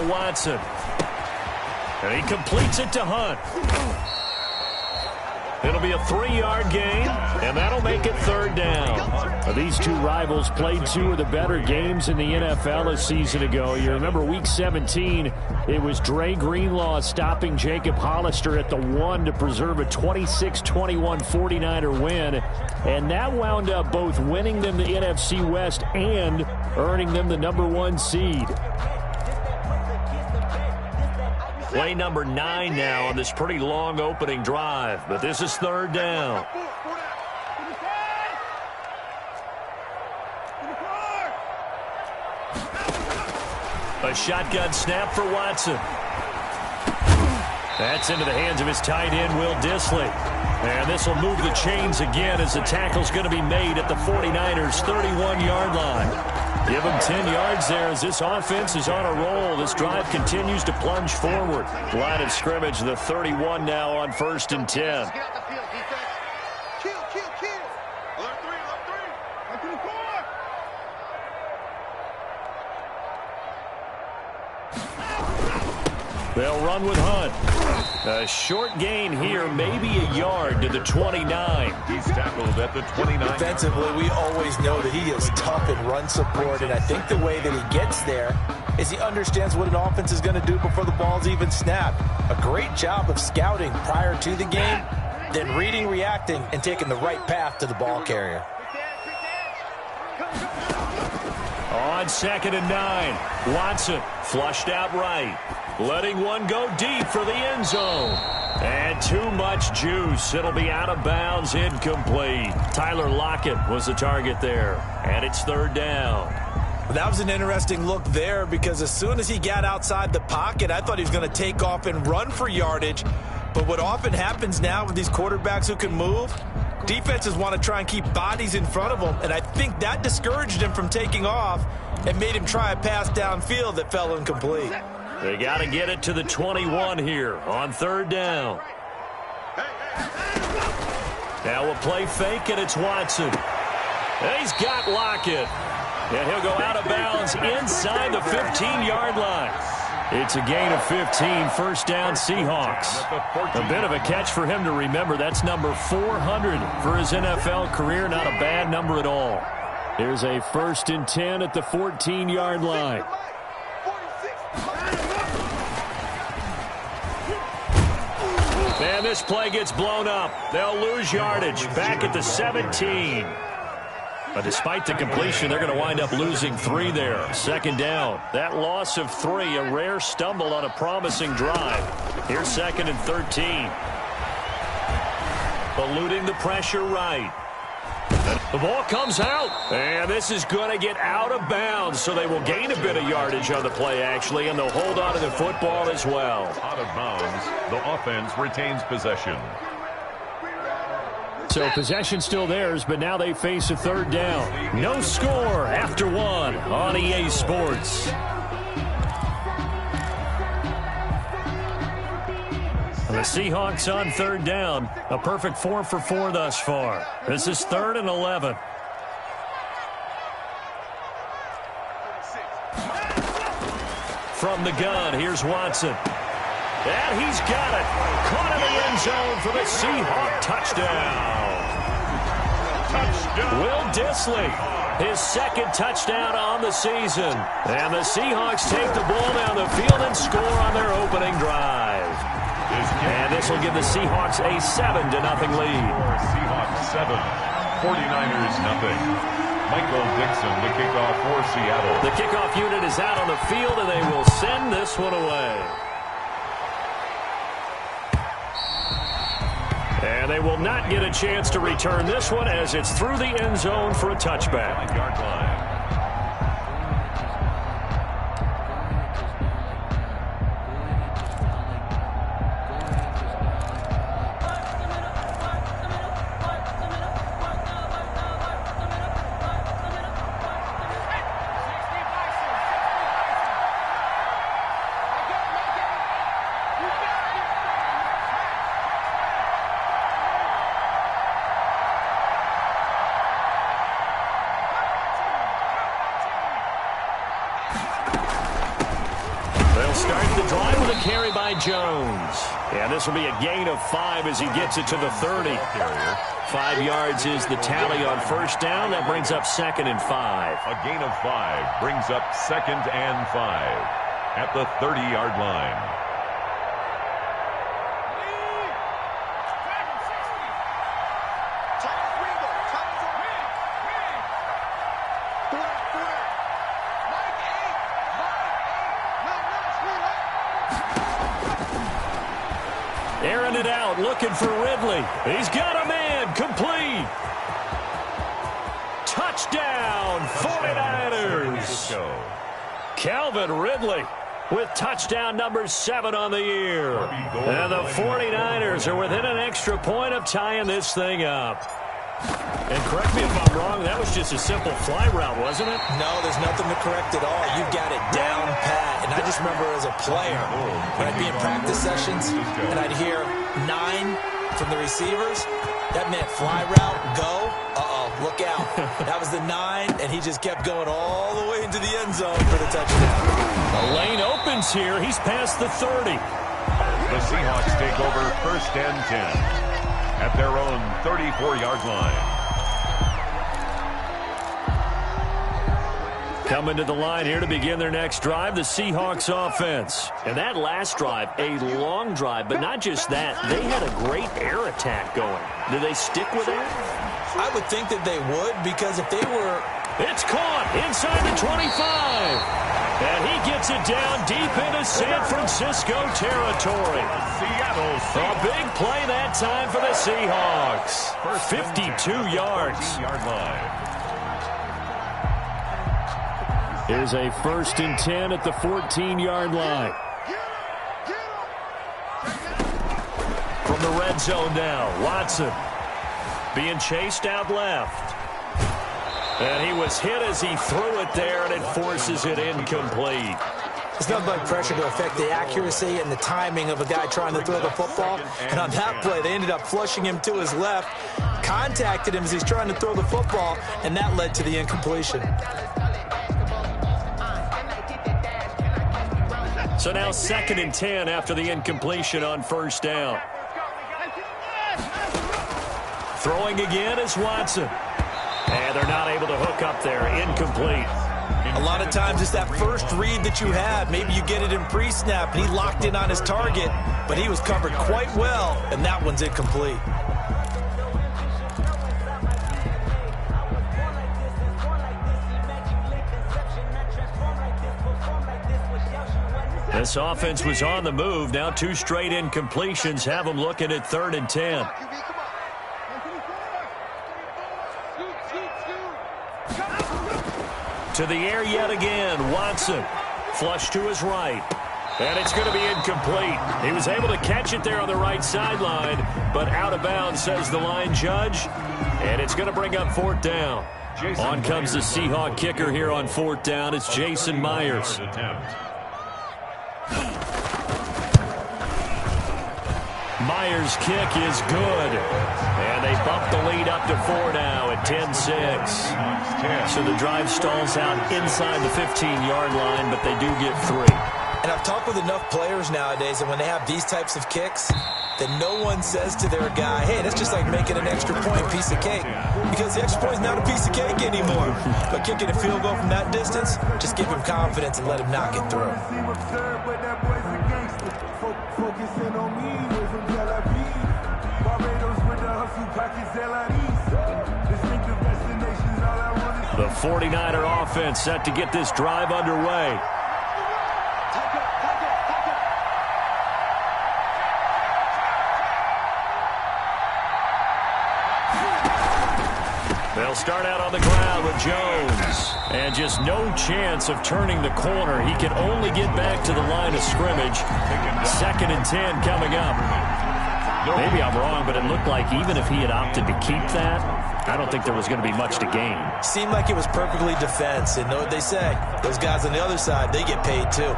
Watson. And he completes it to Hunt. It'll be a 3-yard gain, and that'll make it 3rd down. These two rivals played two of the better games in the NFL a season ago. You remember Week 17, it was Dre Greenlaw stopping Jacob Hollister at the 1 to preserve a 26-21 49er win. And that wound up both winning them the NFC West and earning them the #1 seed. Play number 9 now on this pretty long opening drive, but this is 3rd down. A shotgun snap for Watson. That's into the hands of his tight end, Will Dissly. And this will move the chains again as the tackle's going to be made at the 49ers' 31-yard line. Give them 10 yards there as this offense is on a roll. This drive continues to plunge forward. Line of scrimmage, the 31 now on 1st and 10. Get out the field, defense. Kill. Alert 3. Up to the 4. They'll run with Hunt. A short gain here, maybe a yard to the 29. He's tackled at the 29. Defensively, we always know that he is tough in run support, and I think the way that he gets there is he understands what an offense is going to do before the ball's even snapped. A great job of scouting prior to the game, then reading, reacting, and taking the right path to the ball carrier. On 2nd and 9, Watson flushed out right. Letting one go deep for the end zone. And too much juice. It'll be out of bounds, incomplete. Tyler Lockett was the target there. And it's 3rd down. That was an interesting look there because as soon as he got outside the pocket, I thought he was going to take off and run for yardage. But what often happens now with these quarterbacks who can move, defenses want to try and keep bodies in front of them. And I think that discouraged him from taking off and made him try a pass downfield that fell incomplete. They got to get it to the 21 here on 3rd down. Now we'll play fake, and it's Watson. And he's got Lockett. And he'll go out of bounds inside the 15-yard line. It's a gain of 15, 1st down Seahawks. A bit of a catch for him to remember. That's number 400 for his NFL career. Not a bad number at all. Here's a 1st and 10 at the 14-yard line. And this play gets blown up. They'll lose yardage back at the 17. But despite the completion, they're going to wind up losing 3 there. 2nd down. That loss of 3, a rare stumble on a promising drive. Here's 2nd and 13. Eluding the pressure right. The ball comes out, and this is going to get out of bounds, so they will gain a bit of yardage on the play, actually, and they'll hold on to the football as well. Out of bounds, the offense retains possession. So possession still theirs, but now they face a 3rd down. No score after 1 on EA Sports. The Seahawks on 3rd down. A perfect 4 for 4 thus far. This is 3rd and 11. From the gun, here's Watson. And he's got it. Caught in the end zone for the Seahawk touchdown. Will Dissly, his 2nd touchdown on the season. And the Seahawks take the ball down the field and score on their opening drive. And this will give the Seahawks a 7-0 lead. Seahawks 7, 49ers 0. Michael Dixon, the kickoff for Seattle. The kickoff unit is out on the field, and they will send this one away. And they will not get a chance to return this one as it's through the end zone for a touchback. 9-yard line. the drive with a carry by Jones. And this will be a gain of 5 as he gets it to the 30. 5 yards is the tally on first down. That brings up 2nd and 5. A gain of 5 brings up 2nd and 5 at the 30-yard line. Airing it out, looking for Ridley. He's got a man, complete. Touchdown, 49ers. Calvin Ridley with touchdown number 7 on the year. And the 49ers are within an extra point of tying this thing up. And correct me if I'm wrong, that was just a simple fly route, wasn't it? No, there's nothing to correct at all. You've got it down pat. And I just remember as a player, when I'd be in practice sessions, and I'd hear 9 from the receivers, that meant fly route, go, look out. That was the 9, and he just kept going all the way into the end zone for the touchdown. The lane opens here. He's past the 30. The Seahawks take over 1st and 10 at their own 34-yard line. Coming to the line here to begin their next drive, the Seahawks offense. And that last drive, a long drive, but not just that. They had a great air attack going. Do they stick with that? I would think that they would, because if they were... It's caught inside the 25. And he gets it down deep into San Francisco territory. A big play that time for the Seahawks. 52 yards. Here's a 1st and 10 at the 14-yard line. From the red zone now, Watson being chased out left. And he was hit as he threw it there, and it forces it incomplete. It's nothing but pressure to affect the accuracy and the timing of a guy trying to throw the football. And on that play, they ended up flushing him to his left, contacted him as he's trying to throw the football, and that led to the incompletion. So now 2nd and 10 after the incompletion on first down. Throwing again is Watson. And they're not able to hook up there. Incomplete. A lot of times it's that first read that you have. Maybe you get it in pre-snap, and he locked in on his target, but he was covered quite well, and that one's incomplete. This offense was on the move. Now 2 straight incompletions have them looking at 3rd and 10. To the air yet again. Watson. Flush to his right. And it's going to be incomplete. He was able to catch it there on the right sideline, but out of bounds, says the line judge. And it's going to bring up 4th down. On comes the Seahawk kicker here on 4th down. It's Jason Myers. Myers' kick is good. And they bump the lead up to 4 now at 10-6. So the drive stalls out inside the 15-yard line, but they do get 3. And I've talked with enough players nowadays, and when they have these types of kicks, that no one says to their guy, hey, that's just like making an extra point piece of cake. Because the extra point is not a piece of cake anymore. But kicking a field goal from that distance, just give him confidence and let him knock it through. The 49er offense set to get this drive underway. They'll start out on the ground with Jones. And just no chance of turning the corner. He can only get back to the line of scrimmage. 2nd and 10 coming up. Maybe I'm wrong, but it looked like even if he had opted to keep that, I don't think there was going to be much to gain. Seemed like it was perfectly defense. And know what they say? Those guys on the other side, they get paid too.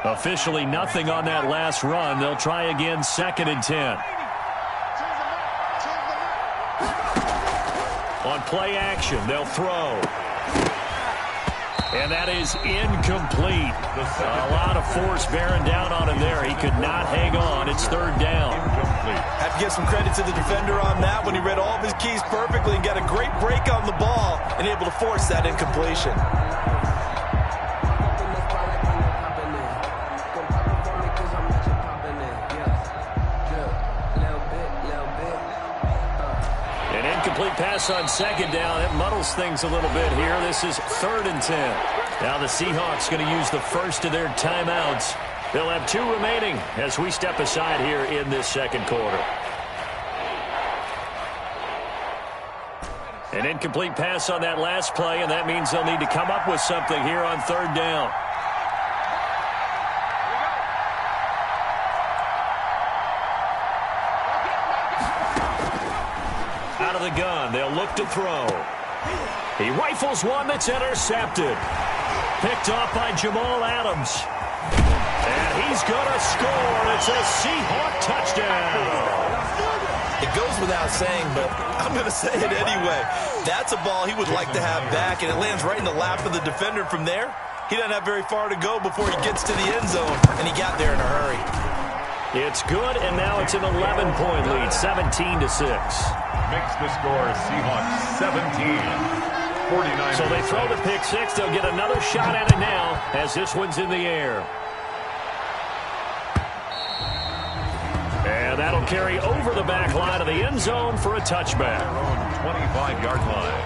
Officially nothing on that last run. They'll try again, 2nd and 10. On play action, they'll throw. And that is incomplete. A lot of force bearing down on him there. He could not hang on. It's third down. Have to give some credit to the defender on that when he read all of his keys perfectly and got a great break on the ball and able to force that incompletion. Incomplete pass on second down. It muddles things a little bit here. This is 3rd and 10. Now the Seahawks going to use the first of their timeouts. They'll have 2 remaining as we step aside here in this second quarter. An incomplete pass on that last play, and that means they'll need to come up with something here on 3rd down. Out of the gun, they'll look to throw. He rifles one that's intercepted. Picked off by Jamal Adams. And he's going to score. It's a Seahawk touchdown. It goes without saying, but I'm going to say it anyway. That's a ball he would like to have back, and it lands right in the lap of the defender from there. He doesn't have very far to go before he gets to the end zone, and he got there in a hurry. It's good, and now it's an 11-point lead, 17-6. Makes the score Seahawks 17. 49. So they throw the pick six. They'll get another shot at it now as this one's in the air. And that'll carry over the back line of the end zone for a touchback. Their own 25-yard line.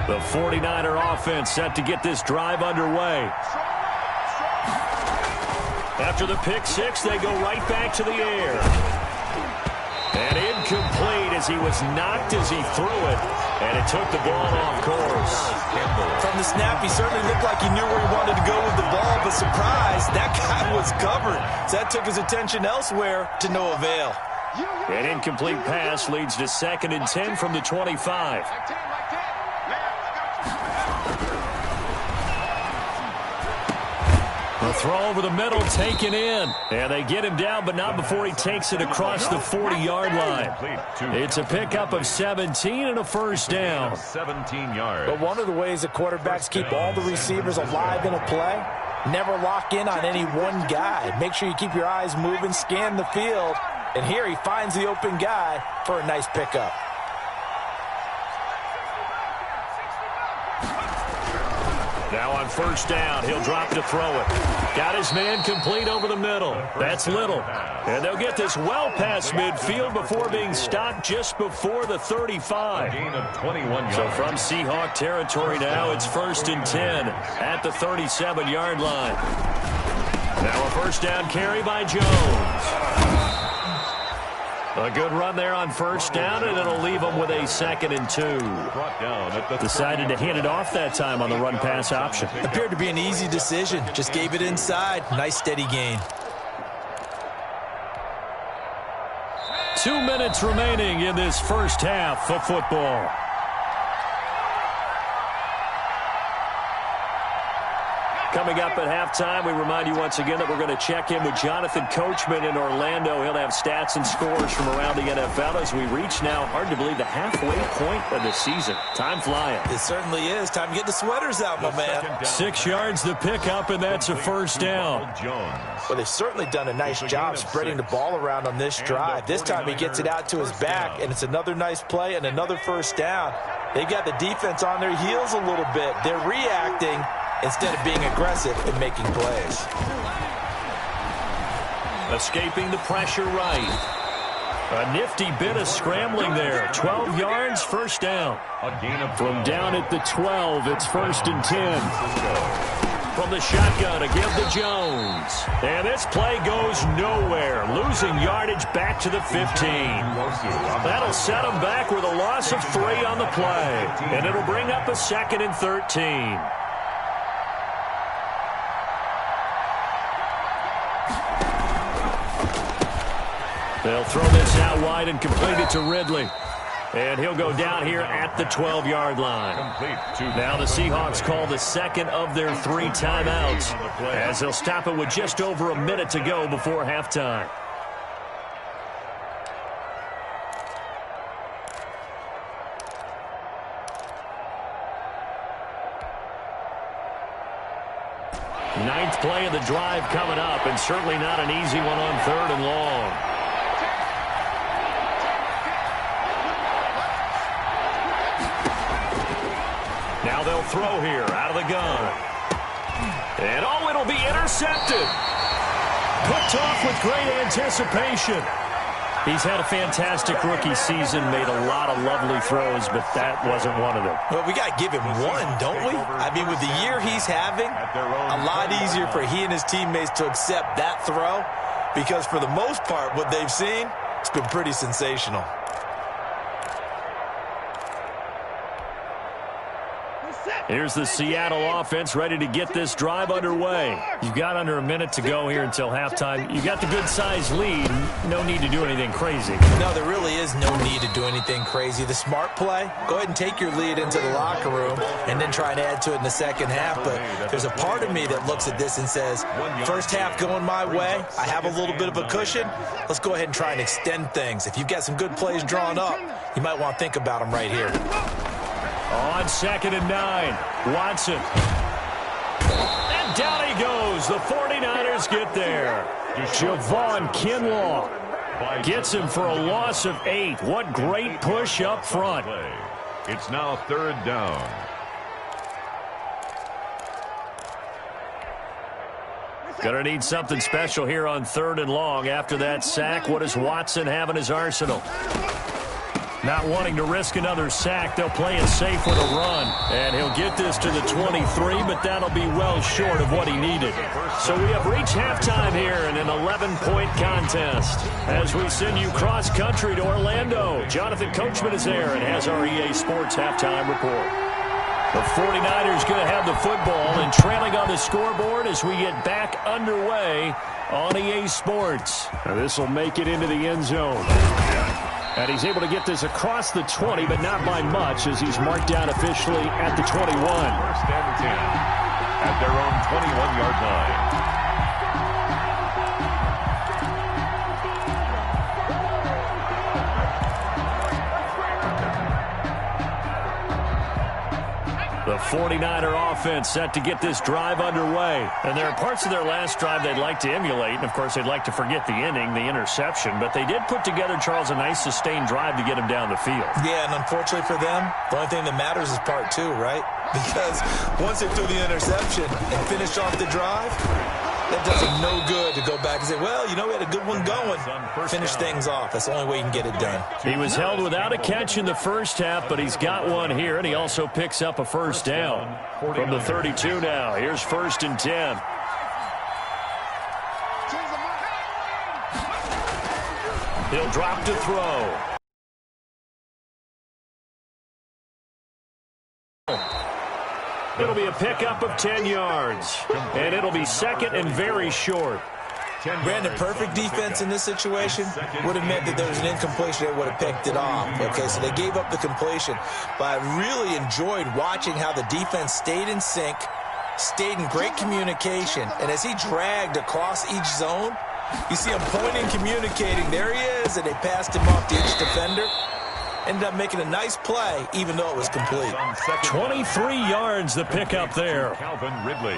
The 49er offense set to get this drive underway. After the pick six, they go right back to the air. And incomplete as he was knocked as he threw it. And it took the ball off course. From the snap, he certainly looked like he knew where he wanted to go with the ball, but surprise, that guy was covered. So that took his attention elsewhere to no avail. An incomplete pass leads to 2nd and 10 from the 25. The throw over the middle taken in. And they get him down, but not before he takes it across the 40-yard line. It's a pickup of 17 and a first down. 17 yards. But one of the ways that quarterbacks keep all the receivers alive in a play, never lock in on any one guy. Make sure you keep your eyes moving, scan the field. And here he finds the open guy for a nice pickup. Now on first down, he'll drop to throw it. Got his man complete over the middle. That's Little. And they'll get this well past midfield before being stopped just before the 35. Gain of 21 yards. So from Seahawk territory now, it's 1st and 10 at the 37-yard line. Now a first down carry by Jones. A good run there on first down, and it'll leave them with a 2nd and 2. Decided to hand it off that time on the run-pass option. Appeared to be an easy decision. Just gave it inside. Nice steady gain. 2 minutes remaining in this first half of football. Coming up at halftime, we remind you once again that we're going to check in with Jonathan Coachman in Orlando. He'll have stats and scores from around the NFL as we reach now, hard to believe, the halfway point of the season. Time flying. It certainly is. Time to get the sweaters out, my man. 6 yards the pickup, and that's a first down. Well, they've certainly done a nice job spreading the ball around on this drive. This time he gets it out to his back, and it's another nice play and another first down. They've got the defense on their heels a little bit. They're reacting instead of being aggressive and making plays. Escaping the pressure right. A nifty bit of scrambling there. 12 yards, first down. From down at the 12, it's 1st and 10. From the shotgun, again to Jones. And this play goes nowhere. Losing yardage back to the 15. That'll set them back with a loss of 3 on the play. And it'll bring up a 2nd and 13. They'll throw this out wide and complete it to Ridley. And he'll go down here at the 12-yard line. Now the Seahawks call the second of their 3 timeouts, as they'll stop it with just over a minute to go before halftime. Ninth play of the drive coming up, and certainly not an easy one on 3rd and long. Now they'll throw here out of the gun. And oh, it'll be intercepted. Picked off with great anticipation. He's had a fantastic rookie season, made a lot of lovely throws, but that wasn't one of them. Well, we got to give him one, don't we? I mean, with the year he's having, a lot easier for he and his teammates to accept that throw, because for the most part, what they've seen, it's been pretty sensational. Here's the Seattle offense ready to get this drive underway. You've got under a minute to go here until halftime. You've got the good-sized lead. No need to do anything crazy. No, there really is no need to do anything crazy. The smart play, go ahead and take your lead into the locker room and then try and add to it in the second half. But there's a part of me that looks at this and says, first half going my way, I have a little bit of a cushion. Let's go ahead and try and extend things. If you've got some good plays drawn up, you might want to think about them right here. On 2nd and 9, Watson. And down he goes. The 49ers get there. Javon Kinlaw gets him for a loss of 8. What great push up front. It's now 3rd down. Gonna need something special here on 3rd and long. After that sack, what does Watson have in his arsenal? Not wanting to risk another sack, they'll play it safe with a run. And he'll get this to the 23, but that'll be well short of what he needed. So we have reached halftime here in an 11-point contest. As we send you cross-country to Orlando, Jonathan Coachman is there and has our EA Sports halftime report. The 49ers going to have the football and trailing on the scoreboard as we get back underway on EA Sports. Now this will make it into the end zone. And he's able to get this across the 20, but not by much, as he's marked down officially at the 21. 1st and 10 at their own 21-yard line. The 49er offense set to get this drive underway. And there are parts of their last drive they'd like to emulate. And, of course, they'd like to forget the inning, the interception. But they did put together, Charles, a nice sustained drive to get him down the field. Yeah, and unfortunately for them, the only thing that matters is part 2, right? Because once they threw the interception and finished off the drive, that does them no good to go back and say, well, you know, we had a good one going. Finish things off. That's the only way you can get it done. He was held without a catch in the first half, but he's got one here, and he also picks up a first down from the 32 now. Here's 1st and 10. He'll drop to throw. It'll be a pickup of 10 yards, and it'll be 2nd and very short. Brandon, perfect defense in this situation would have meant that there was an incompletion that would have picked it off. Okay, so they gave up the completion, but I really enjoyed watching how the defense stayed in sync, stayed in great communication, and as he dragged across each zone, you see him pointing, communicating. There he is, and they passed him off to each defender. Ended up making a nice play, even though it was complete. 23 yards the pickup there. Calvin Ridley.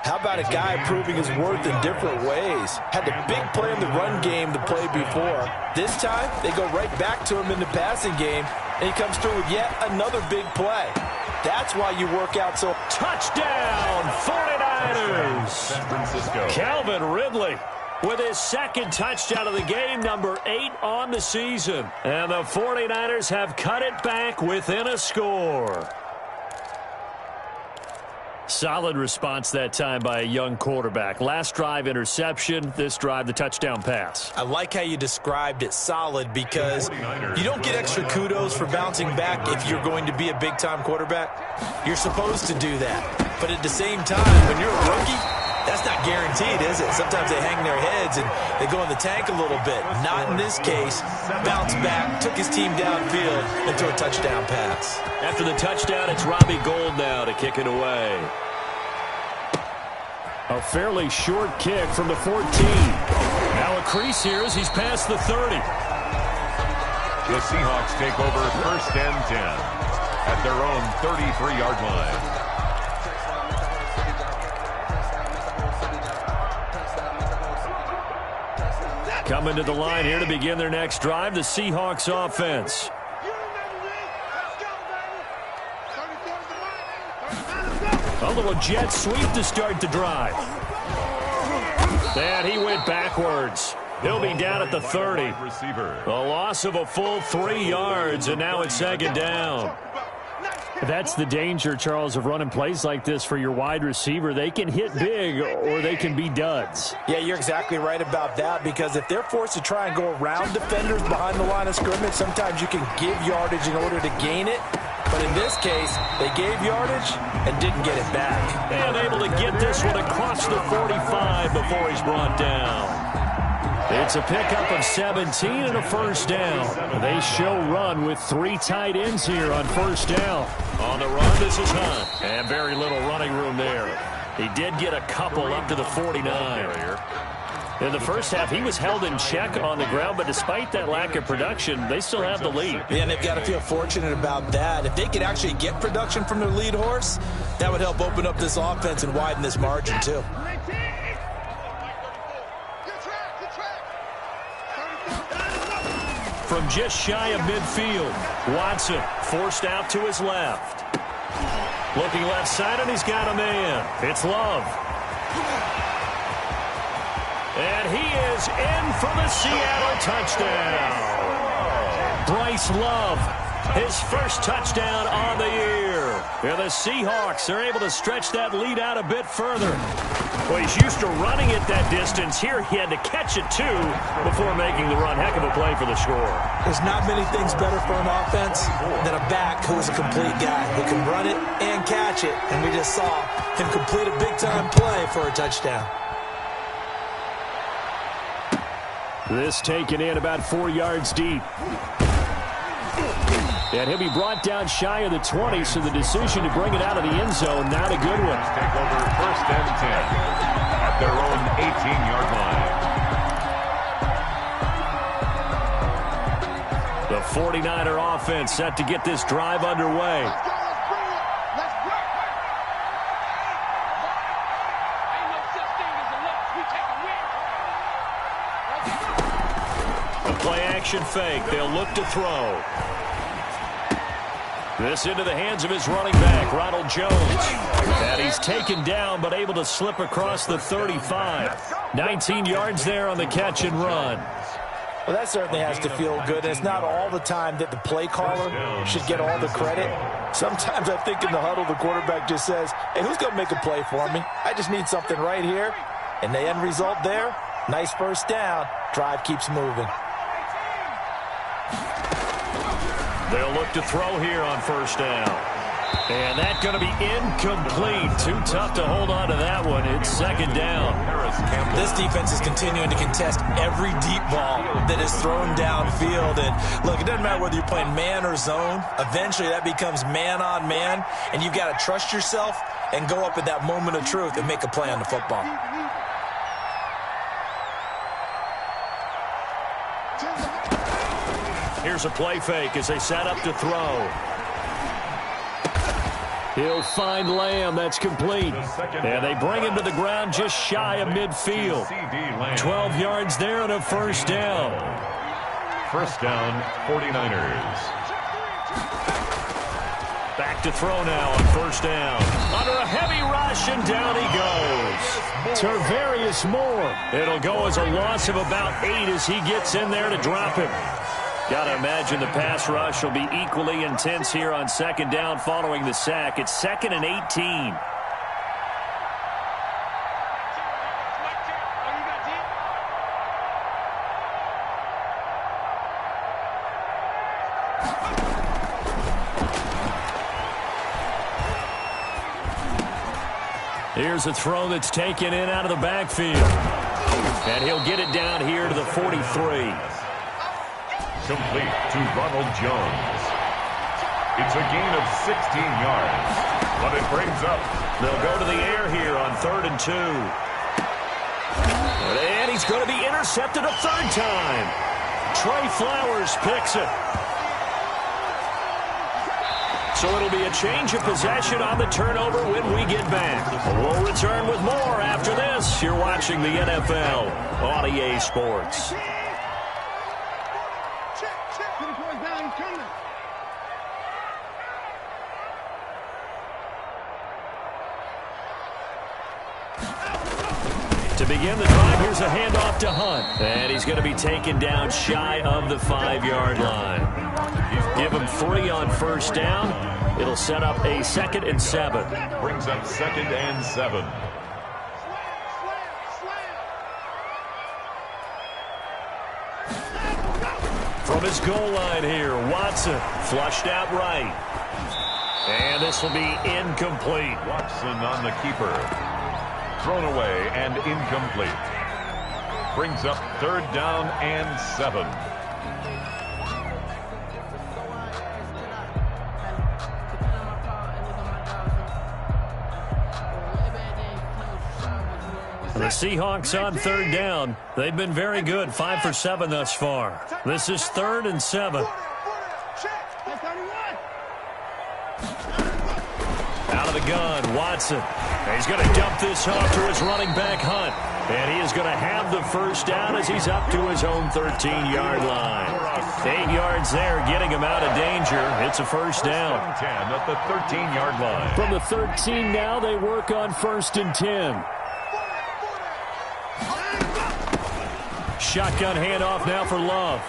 How about a guy proving his worth in different ways? Had the big play in the run game to play before. This time, they go right back to him in the passing game, and he comes through with yet another big play. That's why you work out so... Touchdown, 49ers! San Francisco. Calvin Ridley with his 2nd touchdown of the game, number 8 on the season. And the 49ers have cut it back within a score. Solid response that time by a young quarterback. Last drive, interception. This drive, the touchdown pass. I like how you described it, solid, because you don't get extra kudos for bouncing back if you're going to be a big-time quarterback. You're supposed to do that. But at the same time, when you're a rookie, That's not guaranteed, is it? Sometimes they hang their heads and they go in the tank a little bit. Not in this case. Bounced back, took his team downfield, and threw a touchdown pass. After the touchdown, it's Robbie Gould now to kick it away. A fairly short kick from the 14. Now a crease here as he's past the 30. The Seahawks take over 1st and 10 at their own 33-yard line. Coming to the line here to begin their next drive, the Seahawks offense. A little jet sweep to start the drive. And he went backwards. He'll be down at the 30. A loss of a full 3 yards, and now it's 2nd down. That's the danger, Charles, of running plays like this for your wide receiver. They can hit big or they can be duds. Yeah, you're exactly right about that, because if they're forced to try and go around defenders behind the line of scrimmage, sometimes you can give yardage in order to gain it. But in this case, they gave yardage and didn't get it back. And able to get this one across the 45 before he's brought down. It's a pickup of 17 and a 1st down. They show run with 3 tight ends here on 1st down. On the run, this is Hunt. And very little running room there. He did get a couple up to the 49. In the first half, he was held in check on the ground, but despite that lack of production, they still have the lead. Yeah, and they've got to feel fortunate about that. If they could actually get production from their lead horse, that would help open up this offense and widen this margin, too. From just shy of midfield, Watson forced out to his left. Looking left side, and he's got a man. It's Love. And he is in for the Seattle touchdown. Bryce Love, his first touchdown on the year. And the Seahawks are able to stretch that lead out a bit further. Well, he's used to running it that distance. Here he had to catch it, too, before making the run. Heck of a play for the score. There's not many things better for an offense than a back who is a complete guy who can run it and catch it. And we just saw him complete a big-time play for a touchdown. This taken in about 4 yards deep. And he'll be brought down shy of the 20, so the decision to bring it out of the end zone, not a good one. Take over 1st and 10 at their own 18-yard line. The 49er offense set to get this drive underway. The play-action fake. They'll look to throw. This into the hands of his running back, Ronald Jones. And he's taken down, but able to slip across the 35. 19 yards there on the catch and run. Well, that certainly has to feel good. And it's not all the time that the play caller should get all the credit. Sometimes I think in the huddle, the quarterback just says, hey, who's going to make a play for me? I just need something right here. And the end result there, nice 1st down. Drive keeps moving. They'll look to throw here on 1st down. And that's going to be incomplete. Too tough to hold on to that one. It's 2nd down. This defense is continuing to contest every deep ball that is thrown downfield. And look, it doesn't matter whether you're playing man or zone. Eventually that becomes man on man. And you've got to trust yourself and go up at that moment of truth and make a play on the football. Here's a play fake as they set up to throw. He'll find Lamb. That's complete. And they bring him to the ground just shy of midfield. 12 yards there and a 1st down. 1st down, 49ers. Back to throw now on 1st down. Under a heavy rush, and down he goes. Tarvarius Moore. It'll go as a loss of about 8 as he gets in there to drop him. Got to imagine the pass rush will be equally intense here on 2nd down following the sack. It's 2nd and 18. Here's a throw that's taken in out of the backfield. And he'll get it down here to the 43. Complete to Ronald Jones. It's a gain of 16 yards, but it brings up. They'll go to the air here on 3rd and 2. And he's going to be intercepted a third time. Trey Flowers picks it. So it'll be a change of possession on the turnover when we get back. We'll return with more after this. You're watching the NFL on EA Sports. To begin the drive, here's a handoff to Hunt. And he's going to be taken down shy of the 5-yard line. Give him 3 on first down. It'll set up a 2nd and 7. Brings up 2nd and 7. From his goal line here, Watson flushed out right. And this will be incomplete. Watson on the keeper. Thrown away and incomplete. Brings up 3rd down and 7. The Seahawks on 3rd down. They've been very good, 5 for 7 thus far. This is 3rd and 7. Out of the gun, Watson. He's going to dump this off to his running back, Hunt. And he is going to have the first down as he's up to his own 13-yard line. 8 yards there, getting him out of danger. It's a first down. 10 at the 13-yard line. From the 13 now, they work on 1st and 10. Shotgun handoff now for Love.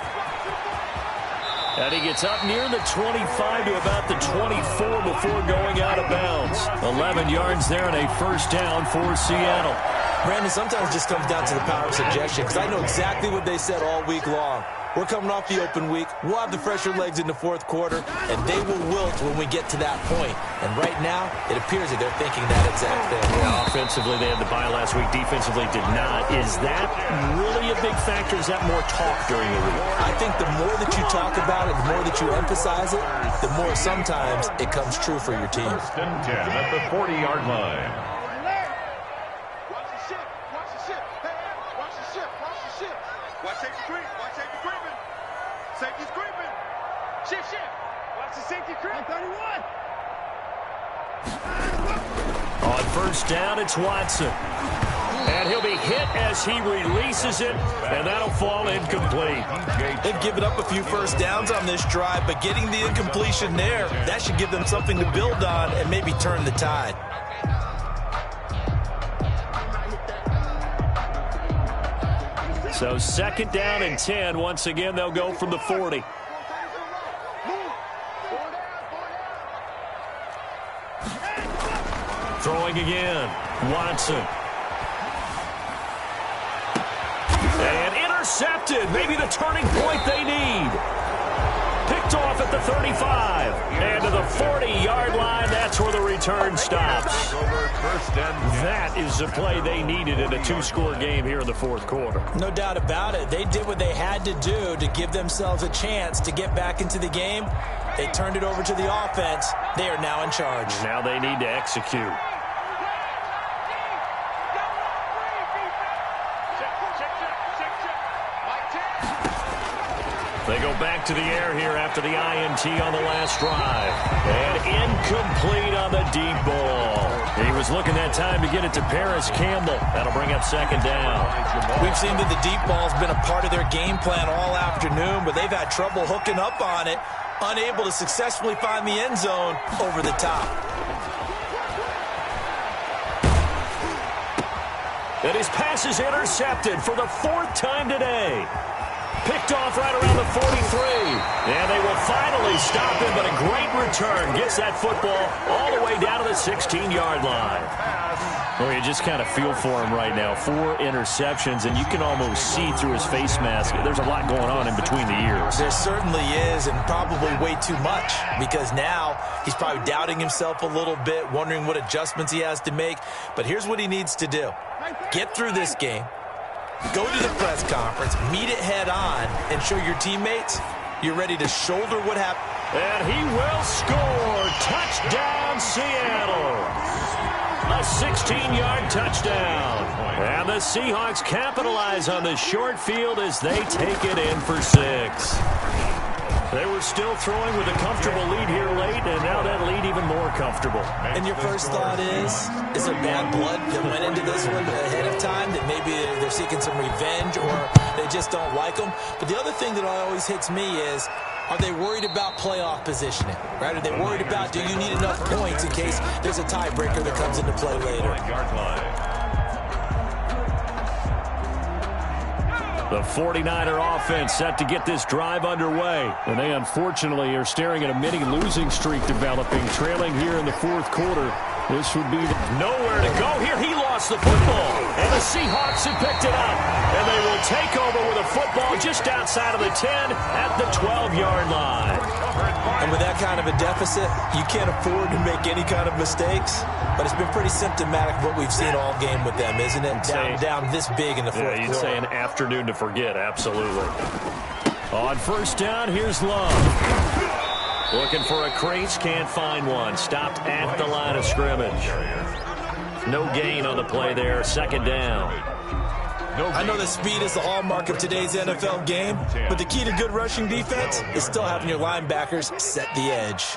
And he gets up near the 25 to about the 24 before going out of bounds. 11 yards there and a first down for Seattle. Brandon, sometimes it just comes down to the power of suggestion, because I know exactly what they said all week long. We're coming off the open week. We'll have the fresher legs in the 4th quarter, and they will wilt when we get to that point. And right now, it appears that they're thinking that exact thing. Yeah, offensively, they had the bye last week. Defensively, did not. Is that really a big factor? Is that more talk during the week? I think the more that you talk about it, the more that you emphasize it, the more sometimes it comes true for your team. 1st and 10 at the 40-yard line. Watch the ship. Watch the ship. Hey, watch the ship. Watch the ship. Watch safety creep. Watch safety creeping. Safety's creeping. Shift, shift. Watch the safety creep. 31. On first down, it's Watson. And he'll be hit as he releases it, and that'll fall incomplete. They've given up a few first downs on this drive, but getting the incompletion there, that should give them something to build on and maybe turn the tide. So 2nd down and 10. Once again, they'll go from the 40. Throwing again. Watson. And intercepted. Maybe the turning point they need. Picked off at the 35. And to the 40-yard line, that's where the return stops. That is the play they needed in a 2-score game here in the 4th quarter. No doubt about it. They did what they had to do to give themselves a chance to get back into the game. They turned it over to the offense. They are now in charge. Now they need to execute. They go back to the air here after the INT on the last drive. And incomplete on the deep ball. He was looking that time to get it to Paris Campbell. That'll bring up 2nd down. We've seen that the deep ball's been a part of their game plan all afternoon, but they've had trouble hooking up on it, unable to successfully find the end zone over the top. And his pass is intercepted for the 4th time today. Picked off right around the 43. And they will finally stop him, but a great return. Gets that football all the way down to the 16-yard line. Well, you just kind of feel for him right now. 4 interceptions, and you can almost see through his face mask. There's a lot going on in between the ears. There certainly is, and probably way too much, because now he's probably doubting himself a little bit, wondering what adjustments he has to make. But here's what he needs to do. Get through this game, go to the press conference, meet it head on, and show your teammates you're ready to shoulder what happened. And he will score. Touchdown, Seattle. A 16-yard touchdown. And the Seahawks capitalize on the short field as they take it in for 6. They were still throwing with a comfortable lead here late, and now that lead even more comfortable. And your first thought is there bad blood that went into this one ahead of time, that maybe they're seeking some revenge or they just don't like them? But the other thing that always hits me is, are they worried about playoff positioning? Right? Are they worried about, do you need enough points in case there's a tiebreaker that comes into play later? The 49er offense set to get this drive underway. And they unfortunately are staring at a mini losing streak developing, trailing here in the 4th quarter. This would be nowhere to go. Here he lost the football. And the Seahawks have picked it up. And they will take over with a football just outside of the 10 at the 12-yard line. And with that kind of a deficit, you can't afford to make any kind of mistakes. But it's been pretty symptomatic of what we've seen all game with them, isn't it? Down this big in the 4th quarter. You'd say an afternoon to forget, absolutely. On first down, here's Love. Looking for a crease, can't find one. Stopped at the line of scrimmage. No gain on the play there, 2nd down. I know that speed is the hallmark of today's NFL game, but the key to good rushing defense is still having your linebackers set the edge.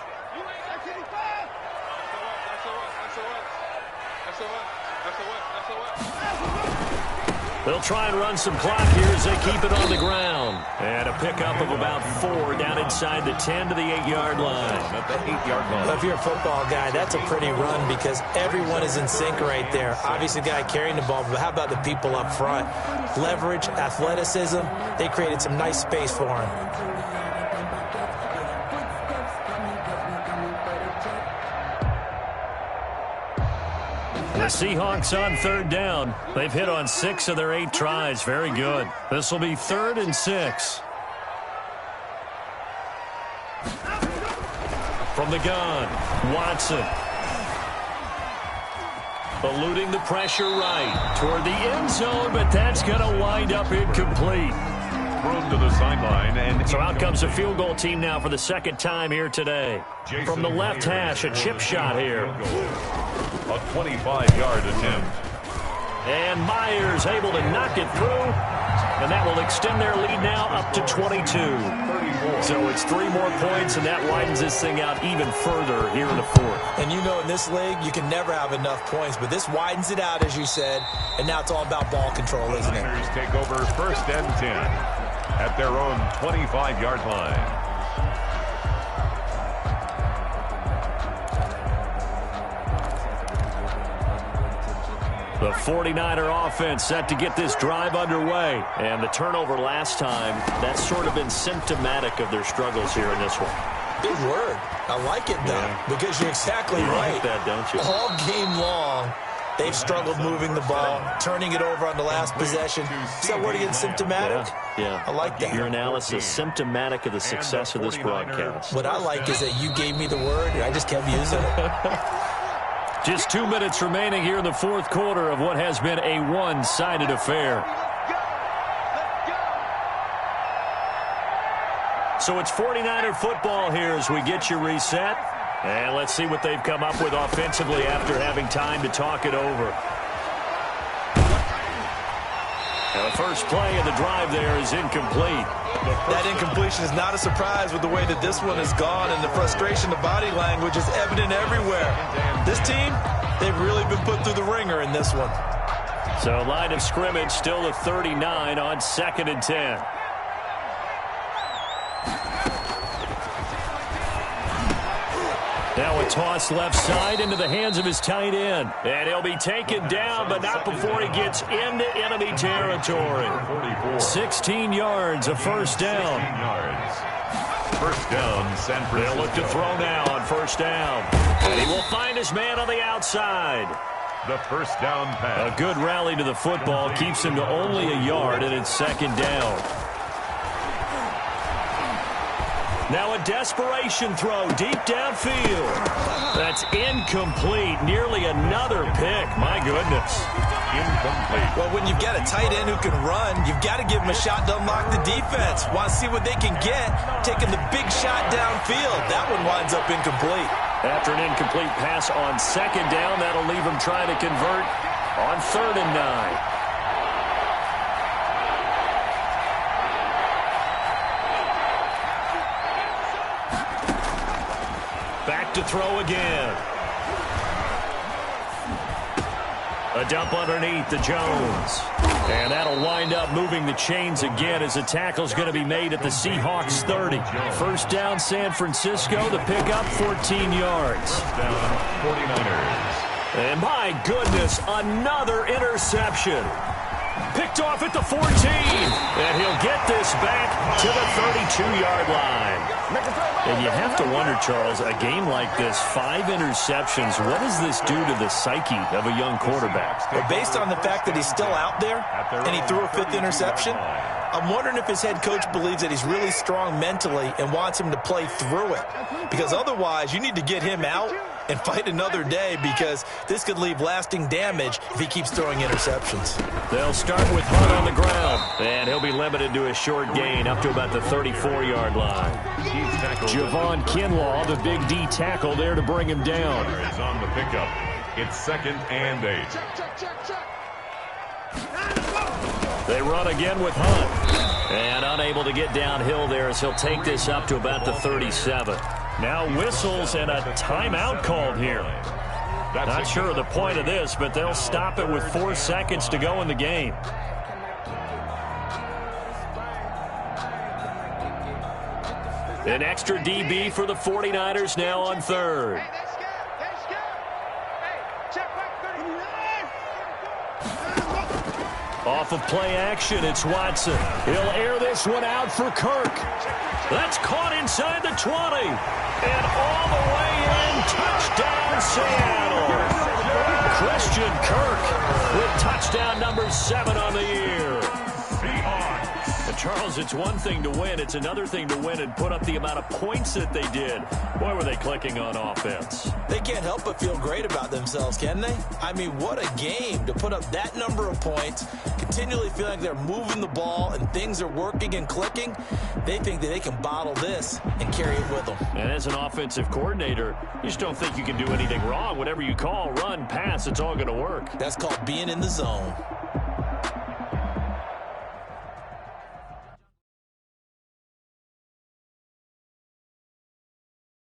They'll try and run some clock here as they keep it on the ground. And a pickup of about 4 down inside the 10 to the 8-yard line. At the 8-yard line. Well, if you're a football guy, that's a pretty run because everyone is in sync right there. Obviously, the guy carrying the ball, but how about the people up front? Leverage, athleticism, they created some nice space for him. The Seahawks on 3rd down. They've hit on 6 of their 8 tries. Very good. This will be 3rd and 6. From the gun, Watson. Eluding the pressure right toward the end zone, but that's going to wind up incomplete. Thrown to the sideline, and so out comes a field goal team now for the 2nd time here today. From the left hash, a chip shot here. A 25-yard attempt. And Myers able to knock it through. And that will extend their lead now up to 22. So it's 3 more points, and that widens this thing out even further here in the 4th. And you know in this league, you can never have enough points, but this widens it out, as you said, and now it's all about ball control, isn't it? Niners take over 1st and 10 at their own 25-yard line. The 49er offense set to get this drive underway. And the turnover last time, that's sort of been symptomatic of their struggles here in this one. Big word. I like it, though, because you're exactly right. You like that, don't you? All game long, they've struggled moving the ball, turning it over on the last possession. Is that word again, symptomatic? Yeah. I like that. Your analysis, symptomatic of the success of this broadcast. What I like is that you gave me the word, and I just kept using it. Just 2 minutes remaining here in the 4th quarter of what has been a one-sided affair. So it's 49er football here as we get you reset. And let's see what they've come up with offensively after having time to talk it over. Now the first play of the drive there is incomplete. That incompletion is not a surprise with the way that this one has gone, and the frustration, the body language is evident everywhere. This team, they've really been put through the ringer in this one. So line of scrimmage still the 39 on 2nd and 10. Now a toss left side into the hands of his tight end. And he'll be taken down, but not before he gets into enemy territory. 16 yards, a first down. First down, San Francisco. They'll look to throw now on first down. And he will find his man on the outside. the first down pass. A good rally to the football keeps him to only a yard, and it's second down. Now a desperation throw deep downfield. That's incomplete. Nearly another pick. My goodness. Incomplete. Well, when you've got a tight end who can run, you've got to give him a shot to unlock the defense. Want to see what they can get, taking the big shot downfield. That one winds up incomplete. After an incomplete pass on second down, that'll leave him trying to convert on 3rd and 9. Back to throw again. A dump underneath to Jones. And that'll wind up moving the chains again as the tackle's going to be made at the Seahawks 30. First down, San Francisco. The pickup, 14 yards. First down, 49ers. And my goodness, another interception. Picked off at the 14. And he'll get this back to the 32-yard line. And you have to wonder, Charles, a game like this, 5 interceptions, what does this do to the psyche of a young quarterback? Well, based on the fact that he's still out there and he threw a 5th interception, I'm wondering if his head coach believes that he's really strong mentally and wants him to play through it. Because otherwise, you need to get him out and fight another day, because this could leave lasting damage if he keeps throwing interceptions. They'll start with Hunt on the ground, and he'll be limited to a short gain up to about the 34-yard line. Javon Kinlaw, the big D tackle there to bring him down. Is on the pickup. It's 2nd and 8. They run again with Hunt. And unable to get downhill there as he'll take this up to about the 37. Now whistles and a timeout called here. Not sure of the point of this, but they'll stop it with 4 seconds to go in the game. An extra DB for the 49ers now on 3rd. Off of play action, it's Watson. He'll air this one out for Kirk. That's caught inside the 20. And all the way in, touchdown Seattle. Christian Kirk with touchdown number 7 on the year. And Charles, it's one thing to win. It's another thing to win and put up the amount of points that they did. Boy, were they clicking on offense. They can't help but feel great about themselves, can they? I mean, what a game to put up that number of points, continually feeling like they're moving the ball and things are working and clicking. They think that they can bottle this and carry it with them. And as an offensive coordinator, you just don't think you can do anything wrong. Whatever you call, run, pass, it's all going to work. That's called being in the zone.